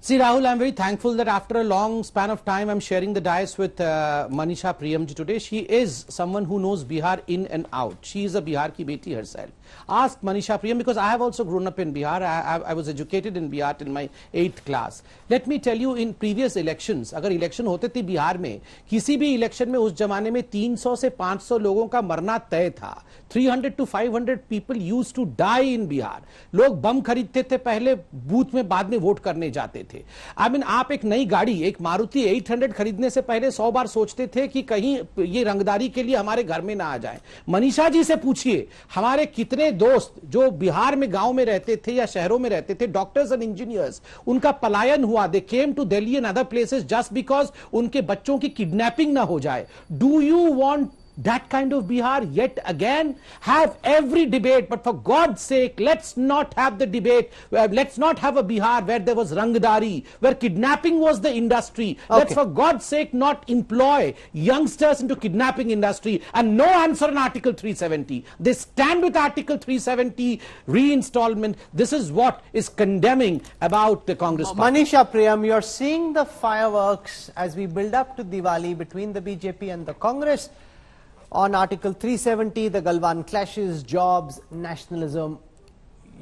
See, Rahul, I'm very thankful that after a long span of time, I'm sharing the dais with Manisha Priyamji today. She is someone who knows Bihar in and out. She is a Bihar ki beti herself. Ask Manisha Priyam, because I have also grown up in Bihar. I was educated in Bihar till my 8th class. Let me tell you, in previous elections, अगर election होते थे बिहार में, किसी भी election में उस जमाने में 300 से 500 लोगों का मरना तय था. 300 to 500 people used to die in Bihar. लोग बम खरीदते थे पहले, बूथ में बाद में वोट करने जाते थे. I mean, आप एक नई गाड़ी, एक मारुति 800 खरीदने से पहले 100 बार सोचते थे कि कहीं ये रंगदारी के लिए हमारे घर में ना आ जाए. मनीषा जी से पूछिए, हमारे कितने दोस्त जो बिहार में गांव में रहते थे या शहरों में रहते थे, डॉक्टर्स एंड इंजीनियर्स, उनका पलायन हुआ. They came to Delhi and other places just because उनके बच्चों की किडनैपिंग ना हो जाए. Do you want that kind of Bihar yet again? Have every debate, but for God's sake, let's not have the debate, let's not have a Bihar where there was rangdari, where kidnapping was the industry. Okay. Let's for God's sake not employ youngsters into kidnapping industry. And no answer on Article 370. They stand with Article 370 reinstallment. This is what is condemning about the Congress party. Manisha Priyam, you're seeing the fireworks as we build up to Diwali between the BJP and the Congress. On Article 370, the Galwan clashes, jobs, nationalism.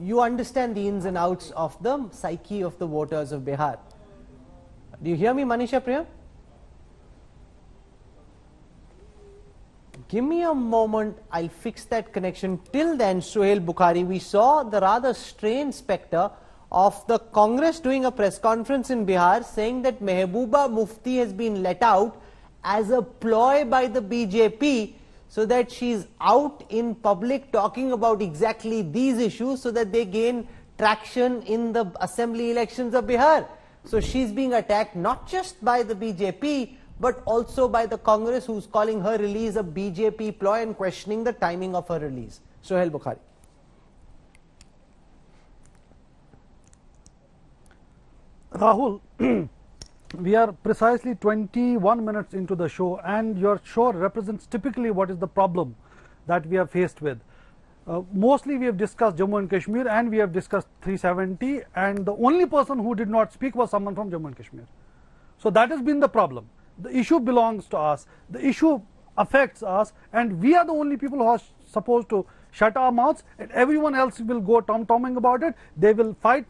You understand the ins and outs of the psyche of the voters of Bihar. Do you hear me, Manisha Priyam? Give me a moment, I'll fix that connection. Till then, Suhail Bukhari, we saw the rather strange spectre of the Congress doing a press conference in Bihar saying that Mehbooba Mufti has been let out as a ploy by the BJP so that she's out in public talking about exactly these issues so that they gain traction in the assembly elections of Bihar. So she's being attacked not just by the BJP but also by the Congress, who's calling her release a BJP ploy and questioning the timing of her release. Suhail Bukhari. Rahul, we are precisely 21 minutes into the show, and your show represents typically what is the problem that we are faced with. Mostly we have discussed Jammu and Kashmir and we have discussed 370, and the only person who did not speak was someone from Jammu and Kashmir. So that has been the problem. The issue belongs to us, the issue affects us, and we are the only people who are supposed to shut our mouths, and everyone else will go tom-tomming about it. They will fight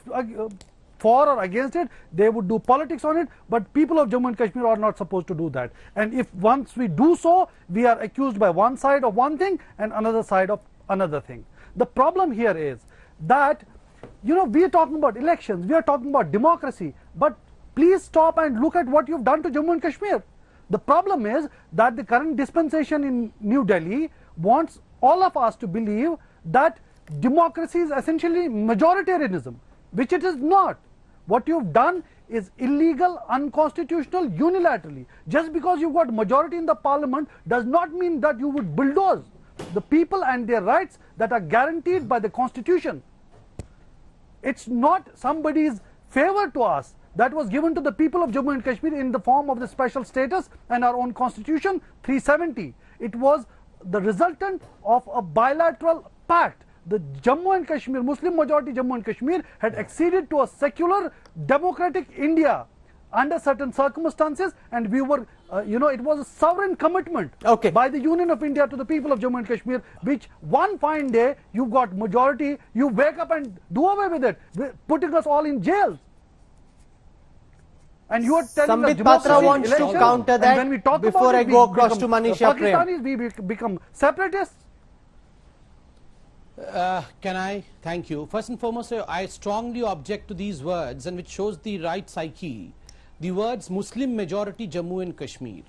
for or against it, they would do politics on it, but people of Jammu and Kashmir are not supposed to do that. And if once we do so, we are accused by one side of one thing and another side of another thing. The problem here is that, you know, we are talking about elections, we are talking about democracy, but please stop and look at what you've done to Jammu and Kashmir. The problem is that the current dispensation in New Delhi wants all of us to believe that democracy is essentially majoritarianism, which it is not. What you've done is illegal, unconstitutional, unilaterally. Just because you've got majority in the parliament does not mean that you would bulldoze the people and their rights that are guaranteed by the constitution. It's not somebody's favor to us that was given to the people of Jammu and Kashmir in the form of the special status and our own constitution 370. It was the resultant of a bilateral pact. The Jammu and Kashmir, Muslim majority Jammu and Kashmir had acceded to a secular democratic India under certain circumstances, and we were, it was a sovereign commitment by the Union of India to the people of Jammu and Kashmir, which one fine day you got majority, you wake up and do away with it, putting us all in jail. And you are telling us Sambit Patra wants to counter that. When we talk before about I go across to Manisha Priyam. Pakistanis, we become separatists. Can I? Thank you. First and foremost, I strongly object to these words, and which shows the right psyche. The words Muslim majority Jammu and Kashmir.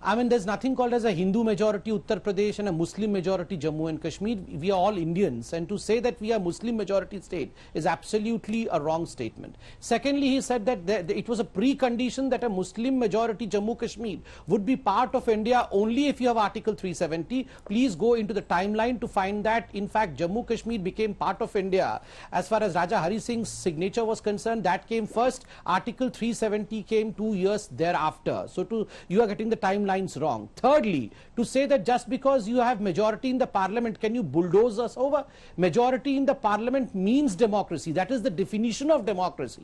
I mean, there's nothing called as a Hindu majority Uttar Pradesh and a Muslim majority Jammu and Kashmir. We are all Indians, and to say that we are Muslim majority state is absolutely a wrong statement. Secondly, he said that it was a precondition that a Muslim majority Jammu Kashmir would be part of India only if you have Article 370. Please go into the timeline to find that in fact Jammu Kashmir became part of India. As far as Raja Hari Singh's signature was concerned, that came first. Article 370 came 2 years thereafter. So you are getting the timeline wrong. Thirdly, to say that just because you have majority in the parliament, can you bulldoze us over? Majority in the parliament means democracy. That is the definition of democracy.